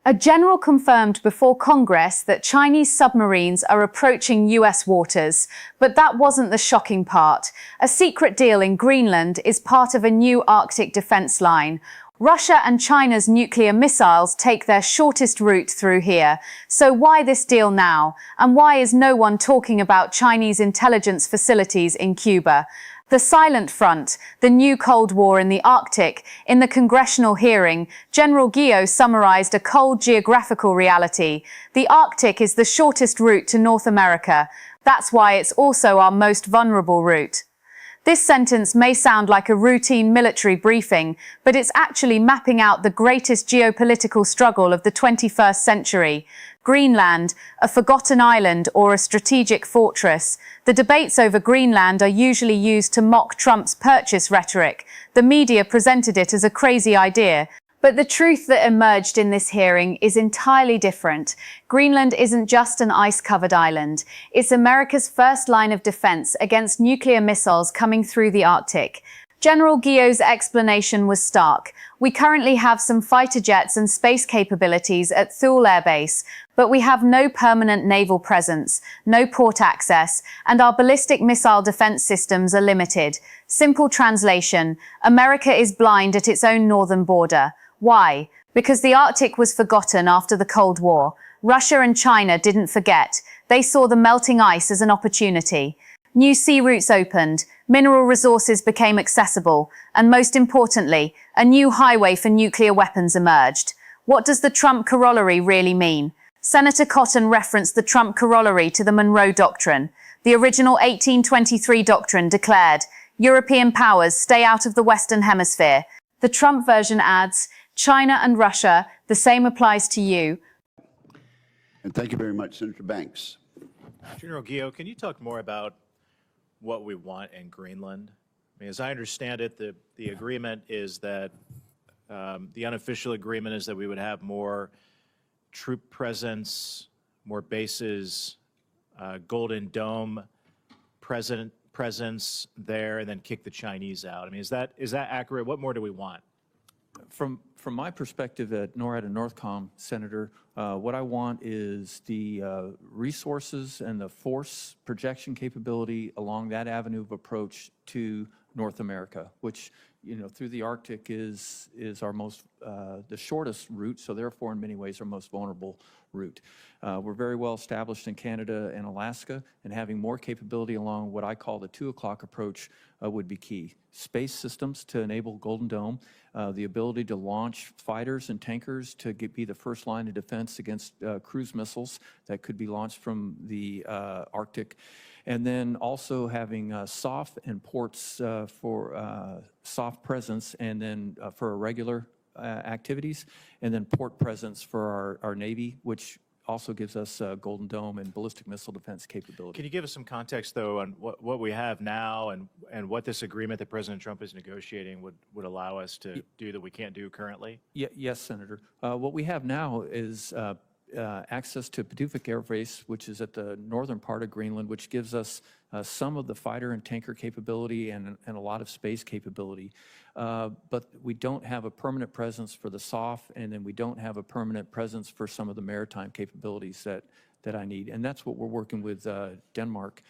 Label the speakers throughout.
Speaker 1: A general confirmed before Congress that Chinese submarines are approaching US waters, but that wasn't the shocking part. A secret deal in Greenland is part of a new Arctic defense line. Russia and China's nuclear missiles take their shortest route through here. So why this deal now? And why is no one talking about Chinese intelligence facilities in Cuba? The Silent Front, the new Cold War in the Arctic. In the Congressional hearing, General Guio summarized a cold geographical reality. The Arctic is the shortest route to North America. That's why it's also our most vulnerable route. This sentence may sound like a routine military briefing, but it's actually mapping out the greatest geopolitical struggle of the 21st century. Greenland, a forgotten island or a strategic fortress. The debates over Greenland are usually used to mock Trump's purchase rhetoric. The media presented it as a crazy idea. But the truth that emerged in this hearing is entirely different. Greenland isn't just an ice-covered island. It's America's first line of defense against nuclear missiles coming through the Arctic. General Guio's explanation was stark. We currently have some fighter jets and space capabilities at Thule Air Base, but we have no permanent naval presence, no port access, and our ballistic missile defense systems are limited. Simple translation: America is blind at its own northern border. Why? Because the Arctic was forgotten after the Cold War. Russia and China didn't forget. They saw the melting ice as an opportunity. New sea routes opened, mineral resources became accessible, and most importantly, a new highway for nuclear weapons emerged. What does the Trump corollary really mean? Senator Cotton referenced the Trump corollary to the Monroe Doctrine. The original 1823 doctrine declared, European powers stay out of the Western Hemisphere. The Trump version adds, China and Russia, the same applies to you.
Speaker 2: And thank you very much, Senator Banks.
Speaker 3: General Guio, can you talk more about what we want in Greenland? I mean, as I understand it, the agreement is that, the unofficial agreement is that we would have more troop presence, more bases, Golden Dome presence there, and then kick the Chinese out. I mean, is that accurate? What more do we want?
Speaker 4: From my perspective at NORAD and NORTHCOM, Senator, what I want is the resources and the force projection capability along that avenue of approach to North America, which, through the Arctic is our most, the shortest route, so therefore in many ways our most vulnerable route. We're very well established in Canada and Alaska, and having more capability along what I call the 2 o'clock approach would be key. Space systems to enable Golden Dome, the ability to launch fighters and tankers to be the first line of defense against cruise missiles that could be launched from the Arctic. And then also having SOF and ports for soft presence, and then for irregular activities, and then port presence for our Navy, which also gives us Golden Dome and ballistic missile defense capability.
Speaker 3: Can you give us some context, though, on what we have now and what this agreement that President Trump is negotiating would allow us to do that we can't do currently?
Speaker 4: Yes, Senator. What we have now is access to Pacific Air Base, which is at the northern part of Greenland, which gives us some of the fighter and tanker capability and a lot of space capability. But we don't have a permanent presence for the SOF, and then we don't have a permanent presence for some of the maritime capabilities that I need. And that's what we're working with Denmark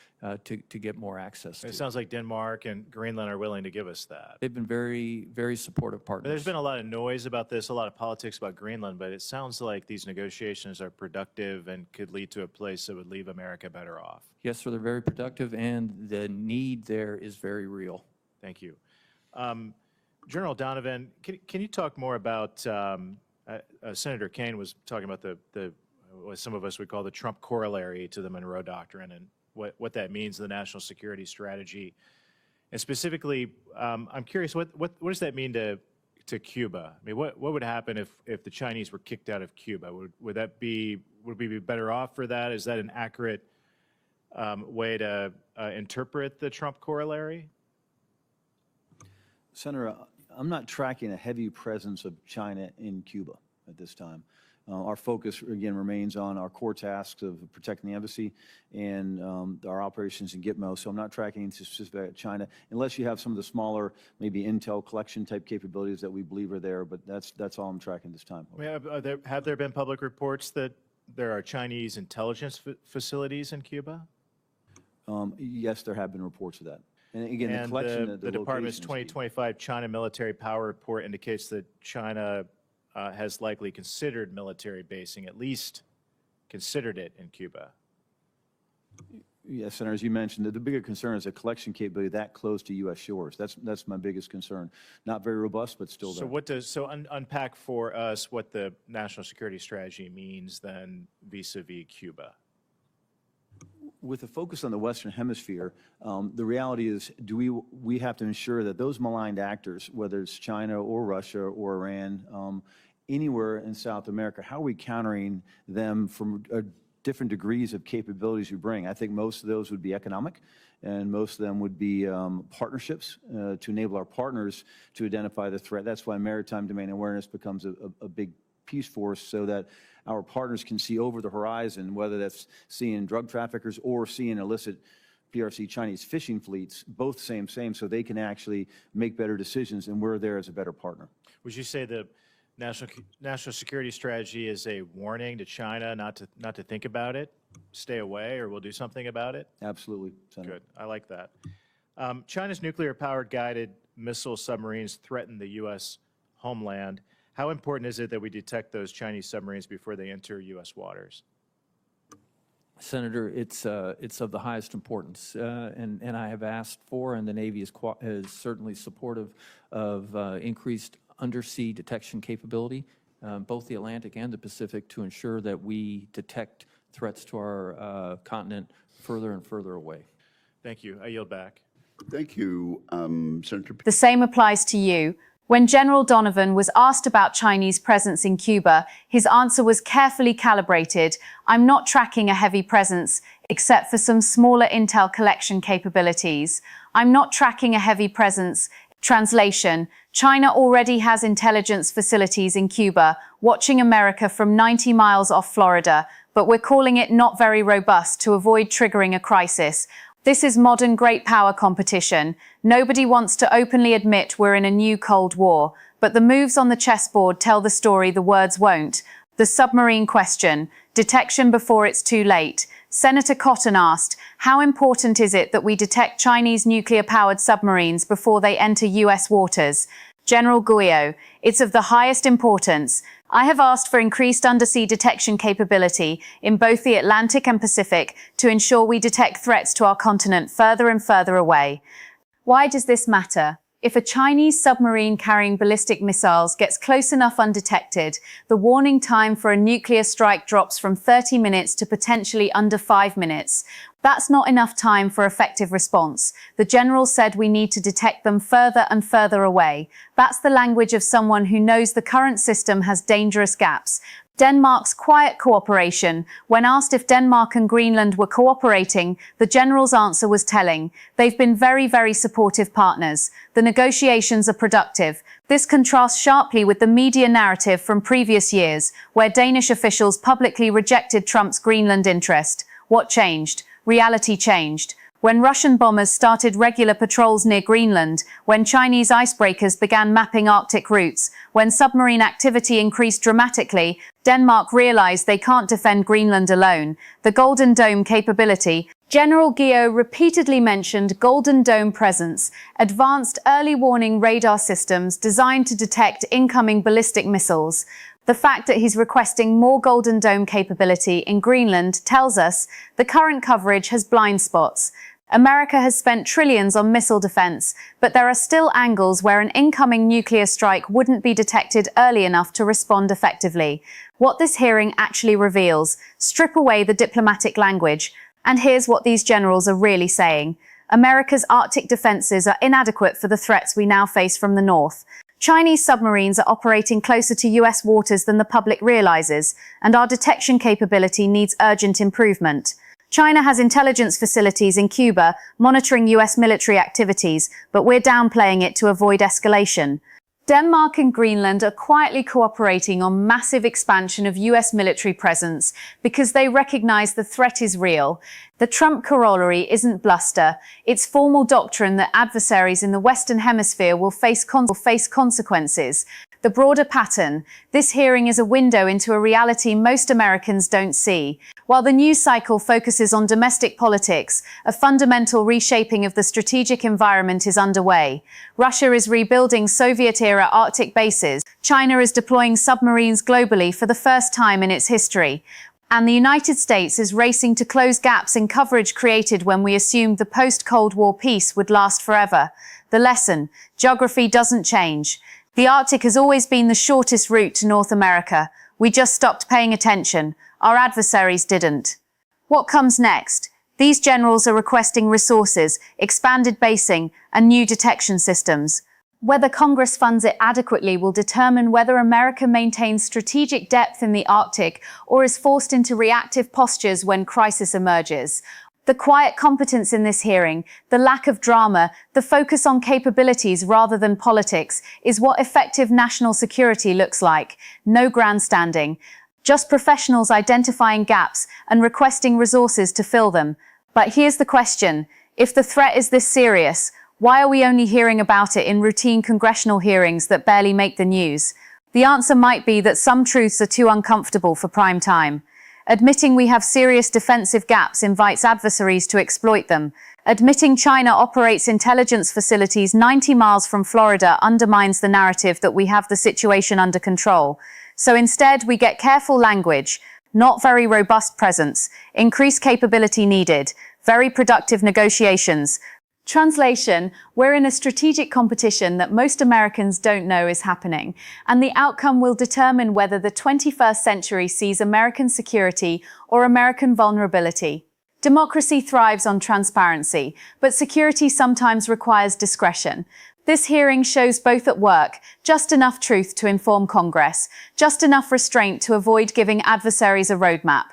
Speaker 4: to get more access to.
Speaker 3: It sounds like Denmark and Greenland are willing to give us that.
Speaker 4: They've been very, very supportive partners.
Speaker 3: But there's been a lot of noise about this, a lot of politics about Greenland, but it sounds like these negotiations are productive and could lead to a place that would leave America better off.
Speaker 4: Yes, sir, they're very productive, and the need there is very real.
Speaker 3: Thank you. General Donovan, can you talk more about, Senator Kaine was talking about what some of us would call the Trump corollary to the Monroe Doctrine, and what that means to the national security strategy. And specifically, I'm curious, what does that mean to Cuba? I mean, what would happen if the Chinese were kicked out of Cuba? Would we be better off for that? Is that an accurate way to interpret the Trump corollary?
Speaker 5: Senator, I'm not tracking a heavy presence of China in Cuba at this time. Our focus, again, remains on our core tasks of protecting the embassy and our operations in Gitmo. So I'm not tracking into specific China, unless you have some of the smaller, maybe intel collection type capabilities that we believe are there, but that's all I'm tracking this time.
Speaker 3: Have there been public reports that there are Chinese intelligence facilities in Cuba?
Speaker 5: Yes, there have been reports of that. And again, the collection,
Speaker 3: the Department's 2025 China military power report indicates that China has likely considered military basing, at least considered it in Cuba.
Speaker 5: Yes, Senator, as you mentioned, the bigger concern is a collection capability that close to U.S. shores. That's my biggest concern. Not very robust, but still there.
Speaker 3: Unpack for us what the national security strategy means then vis-a-vis Cuba.
Speaker 5: With a focus on the Western Hemisphere, the reality is, we have to ensure that those maligned actors, whether it's China or Russia or Iran, anywhere in South America, how are we countering them from different degrees of capabilities you bring? I think most of those would be economic, and most of them would be partnerships to enable our partners to identify the threat. That's why maritime domain awareness becomes a big piece for us, so that our partners can see over the horizon, whether that's seeing drug traffickers or seeing illicit PRC Chinese fishing fleets, both same, so they can actually make better decisions, and we're there as a better partner.
Speaker 3: Would you say the national security strategy is a warning to China not to think about it, stay away, or we'll do something about it?
Speaker 5: Absolutely, Senator.
Speaker 3: Good. I like that. China's nuclear-powered guided missile submarines threaten the U.S. homeland. How important is it that we detect those Chinese submarines before they enter U.S. waters?
Speaker 4: Senator, it's of the highest importance, and I have asked for, and the Navy is certainly supportive of increased undersea detection capability, both the Atlantic and the Pacific, to ensure that we detect threats to our continent further and further away.
Speaker 3: Thank you. I yield back.
Speaker 2: Thank you, Senator.
Speaker 1: The same applies to you. When General Donovan was asked about Chinese presence in Cuba, his answer was carefully calibrated. I'm not tracking a heavy presence, except for some smaller intel collection capabilities. I'm not tracking a heavy presence. Translation: China already has intelligence facilities in Cuba, watching America from 90 miles off Florida, but we're calling it not very robust to avoid triggering a crisis. This is modern great power competition. Nobody wants to openly admit we're in a new Cold War, but the moves on the chessboard tell the story the words won't. The submarine question, detection before it's too late. Senator Cotton asked, how important is it that we detect Chinese nuclear-powered submarines before they enter U.S. waters? General Guio, it's of the highest importance. I have asked for increased undersea detection capability in both the Atlantic and Pacific to ensure we detect threats to our continent further and further away. Why does this matter? If a Chinese submarine carrying ballistic missiles gets close enough undetected, the warning time for a nuclear strike drops from 30 minutes to potentially under 5 minutes. That's not enough time for effective response. The general said we need to detect them further and further away. That's the language of someone who knows the current system has dangerous gaps. Denmark's quiet cooperation. When asked if Denmark and Greenland were cooperating, the general's answer was telling. They've been very, very supportive partners. The negotiations are productive. This contrasts sharply with the media narrative from previous years, where Danish officials publicly rejected Trump's Greenland interest. What changed? Reality changed. When Russian bombers started regular patrols near Greenland, when Chinese icebreakers began mapping Arctic routes, when submarine activity increased dramatically, Denmark realized they can't defend Greenland alone. The Golden Dome capability. General Guio repeatedly mentioned Golden Dome presence, advanced early warning radar systems designed to detect incoming ballistic missiles. The fact that he's requesting more Golden Dome capability in Greenland tells us the current coverage has blind spots. America has spent trillions on missile defense, but there are still angles where an incoming nuclear strike wouldn't be detected early enough to respond effectively. What this hearing actually reveals: strip away the diplomatic language. And here's what these generals are really saying. America's Arctic defenses are inadequate for the threats we now face from the north. Chinese submarines are operating closer to U.S. waters than the public realizes, and our detection capability needs urgent improvement. China has intelligence facilities in Cuba monitoring U.S. military activities, but we're downplaying it to avoid escalation. Denmark and Greenland are quietly cooperating on massive expansion of US military presence because they recognize the threat is real. The Trump corollary isn't bluster, it's formal doctrine that adversaries in the Western Hemisphere will face consequences. The broader pattern, this hearing is a window into a reality most Americans don't see. While the news cycle focuses on domestic politics, a fundamental reshaping of the strategic environment is underway. Russia is rebuilding Soviet-era Arctic bases. China is deploying submarines globally for the first time in its history. And the United States is racing to close gaps in coverage created when we assumed the post-Cold War peace would last forever. The lesson: geography doesn't change. The Arctic has always been the shortest route to North America. We just stopped paying attention. Our adversaries didn't. What comes next? These generals are requesting resources, expanded basing, and new detection systems. Whether Congress funds it adequately will determine whether America maintains strategic depth in the Arctic or is forced into reactive postures when crisis emerges. The quiet competence in this hearing, the lack of drama, the focus on capabilities rather than politics is what effective national security looks like. No grandstanding, just professionals identifying gaps and requesting resources to fill them. But here's the question: if the threat is this serious, why are we only hearing about it in routine congressional hearings that barely make the news? The answer might be that some truths are too uncomfortable for prime time. Admitting we have serious defensive gaps invites adversaries to exploit them. Admitting China operates intelligence facilities 90 miles from Florida undermines the narrative that we have the situation under control. So instead, we get careful language, not very robust presence, increased capability needed, very productive negotiations. Translation: we're in a strategic competition that most Americans don't know is happening, and the outcome will determine whether the 21st century sees American security or American vulnerability. Democracy thrives on transparency, but security sometimes requires discretion. This hearing shows both at work: just enough truth to inform Congress, just enough restraint to avoid giving adversaries a roadmap.